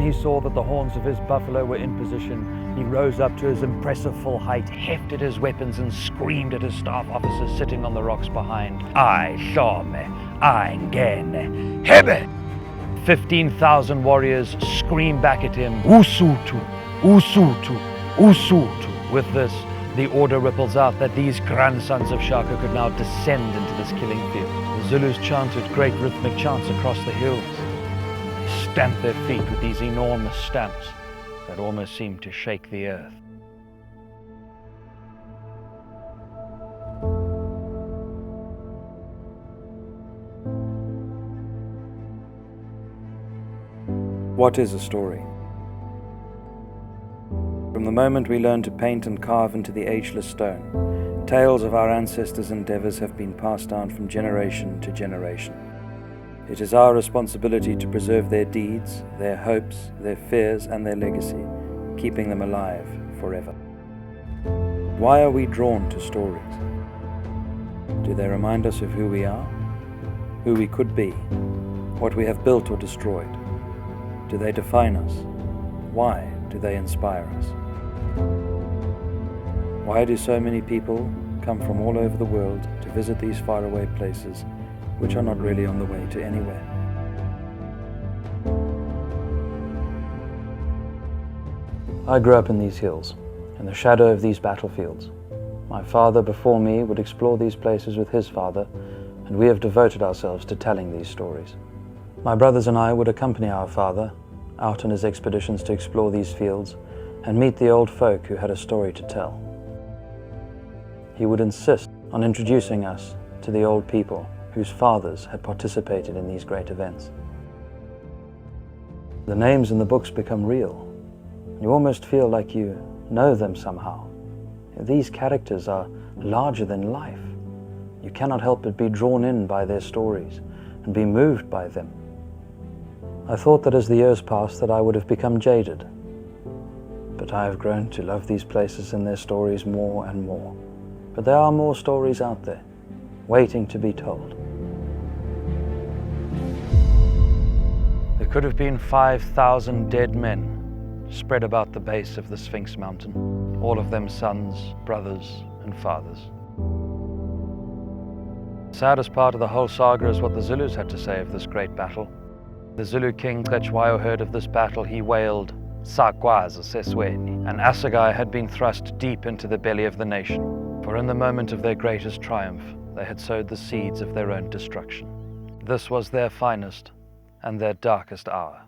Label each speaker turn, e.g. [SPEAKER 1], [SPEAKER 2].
[SPEAKER 1] when he saw that the horns of his buffalo were in position, he rose up to his impressive full height, hefted his weapons, and screamed at his staff officers sitting on the rocks behind. "I shome, I ngene, hebe!" 15,000 warriors screamed back at him, "Usutu, Usutu, Usutu." With this, the order ripples out that these grandsons of Shaka could now descend into this killing field. The Zulus chanted great rhythmic chants across the hills. They stamped their feet with these enormous stamps that almost seemed to shake the earth. What is a story? From the moment we learn to paint and carve into the ageless stone, tales of our ancestors' endeavors have been passed down from generation to generation. It is our responsibility to preserve their deeds, their hopes, their fears, and their legacy, keeping them alive forever. Why are we drawn to stories? Do they remind us of who we are, who we could be, what we have built or destroyed? Do they define us? Why do they inspire us? Why do so many people come from all over the world to visit these faraway places which are not really on the way to anywhere? I grew up in these hills, in the shadow of these battlefields. My father before me would explore these places with his father, and we have devoted ourselves to telling these stories. My brothers and I would accompany our father out on his expeditions to explore these fields and meet the old folk who had a story to tell. He would insist on introducing us to the old people whose fathers had participated in these great events. The names in the books become real. You almost feel like you know them somehow. These characters are larger than life. You cannot help but be drawn in by their stories and be moved by them. I thought that as the years passed that I would have become jaded, but I have grown to love these places and their stories more and more. But there are more stories out there, waiting to be told. There could have been 5,000 dead men spread about the base of the Sphinx mountain, all of them sons, brothers, and fathers. The saddest part of the whole saga is what the Zulus had to say of this great battle. The Zulu king Rattray heard of this battle. He wailed, "Sakwaza sesweni," and Assegai had been thrust deep into the belly of the nation, for in the moment of their greatest triumph, they had sowed the seeds of their own destruction. This was their finest and their darkest hour.